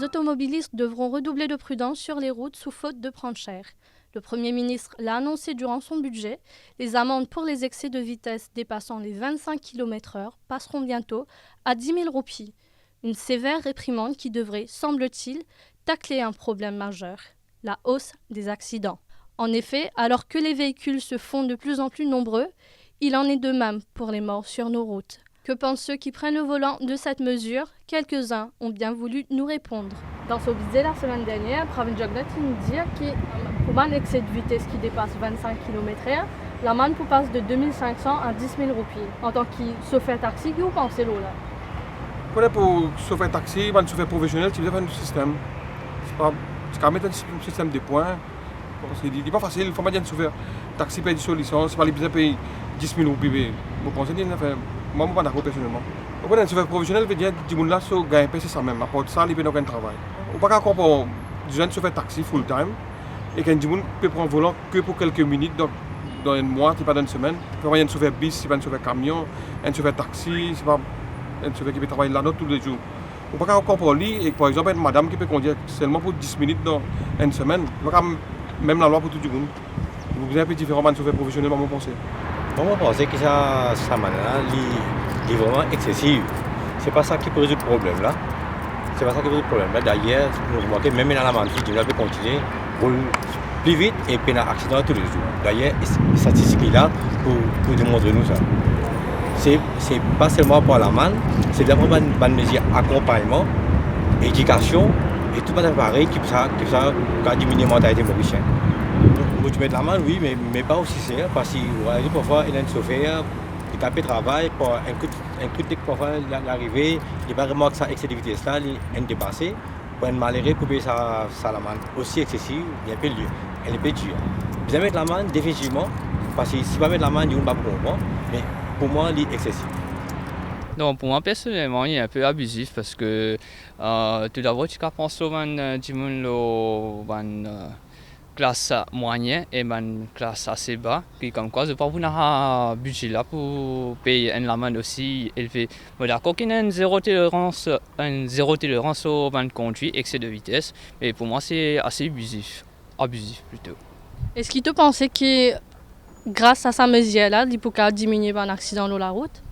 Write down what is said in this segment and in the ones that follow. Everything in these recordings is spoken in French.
automobilistes devront redoubler de prudence sur les routes sous faute de prendre cher. Le Premier ministre l'a annoncé durant son budget. Les amendes pour les excès de vitesse dépassant les 25 km/h passeront bientôt à 10 000 roupies. Une sévère réprimande qui devrait, semble-t-il, tacler un problème majeur, la hausse des accidents. En effet, alors que les véhicules se font de plus en plus nombreux, il en est de même pour les morts sur nos routes. Que pensent ceux qui prennent le volant de cette mesure? Quelques-uns ont bien voulu nous répondre. Dans ce budget la semaine dernière, Pravin Jagnat nous dit que pour un excès de vitesse qui dépasse 25 km/h, l'amende peut passer de 2500 à 10 000 roupies. En tant que chauffeur taxi, que vous pensez là? Pour chauffeur taxi, un chauffeur professionnel, tu dois faire un système. C'est quand même un système de points. C'est pas facile, il faut pas dire un chauffeur taxi paye des licence, pas les payer 10 000 roupies. Vous pensez dire, moi, je ne suis pas d'accord personnellement. Un chauffeur professionnel veut dire que les gens gagnent c'est ça même. À part ça, ils n'ont pas de travail. On ne peut pas encore pour des jeunes chauffeurs taxi full time et qu'un gens peut prendre un volant que pour quelques minutes dans un mois, pas dans une semaine. Il faut pas un chauffeur bis, c'est pas un chauffeur camion, un chauffeur taxi, c'est pas un chauffeur qui peut travailler là-dedans tous les jours. On ne peut pas encore pour lui et par exemple une madame qui peut conduire seulement pour 10 minutes dans une semaine. Même la loi pour tout le monde. Vous avez un peu différent d'un chauffeur professionnel, moi, je pense. Moi, je pense que ça est vraiment excessif. C'est pas ça qui pose le problème là. C'est pas ça qui pose le problème là. D'ailleurs, nous remarquons même dans la manche, tu peux continuer pour plus vite et puis un accident tous les jours. D'ailleurs, les statistiques là pour démontrer nous ça. C'est pas seulement pour la manne, c'est d'abord une mesure d'accompagnement, éducation et tout pareil qui peut diminuer la mortalité mauricienne. Tu mets de la main, oui, mais pas aussi sérieux, parce que parfois il y a un chauffeur qui tape le travail, pour un coup de parfois l'arrivée, il va vraiment que ça excès de vitesse là, il est dépassé, pour un malheureux couper ça la main aussi excessive, il y a un peu lieu, elle est peu dure. Bien mettre la main définitivement, parce que si pas mettre la main, il ne va pas comprendre, mais pour moi, il est excessif. Non, pour moi personnellement, il est un peu abusif parce que tout d'abord, tu penses au classe moyenne et une classe assez bas. Puis comme quoi, je ne pas un budget là pour payer une amende aussi élevée. Mais d'accord qu'il y a une zéro tolérance au ban de conduite, excès de vitesse. Mais pour moi, c'est assez abusif plutôt. Est-ce qu'il te pensait que grâce à sa mesure-là, il peut diminuer un accident sur la route?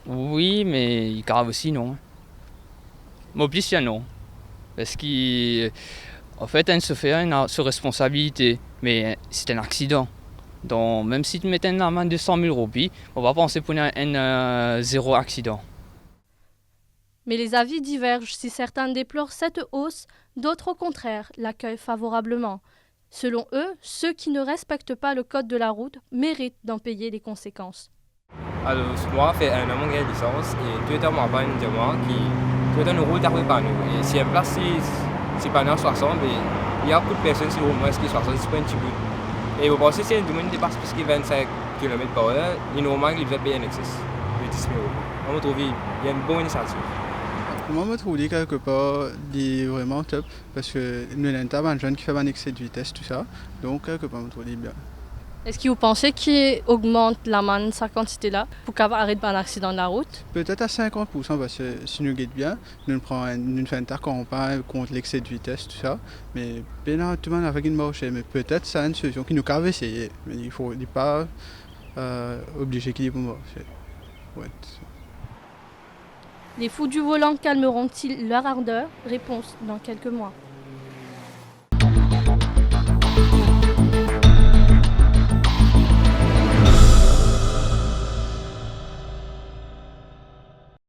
Oui, mais il grave aussi non. Mais plus non. Parce qu'en fait, un chauffeur a sa responsabilité, mais c'est un accident. Donc, même si tu mets une amende de 100 000 roupies, on va penser pour un zéro accident. Mais les avis divergent. Si certains déplorent cette hausse, d'autres au contraire l'accueillent favorablement. Selon eux, ceux qui ne respectent pas le code de la route méritent d'en payer les conséquences. Alors, moi, j'ai fait un an de licence et tout est à moi, pas une de moi qui tout est une route arrive par nous. Et si un place, c'est pas 60, il y a beaucoup de personnes sur le moins qui 60, c'est pas un petit bout. Et vous pensez que si un domaine dépasse plus que 25 km/h, il est normal qu'il va payer un excès de 10 000 €. On me trouve qu'il y a une bonne initiative. Moi, je trouve quelque part vraiment top parce que nous avons un jeune qui fait un excès de vitesse, tout ça. Donc, quelque part, je trouve bien. Est-ce que vous pensez qu'il augmente l'amende, sa quantité-là, pour qu'elle arrête un accident de la route? Peut-être à 50%, parce que si nous guettons bien, nous faisons un campagne contre l'excès de vitesse, tout ça. Mais bien tout le monde avec une marche. Mais peut-être ça a une solution qui nous cave essayer. Mais il ne faut pas obliger qu'il y ait pour marcher. Ouais. Les fous du volant calmeront-ils leur ardeur? Réponse dans quelques mois.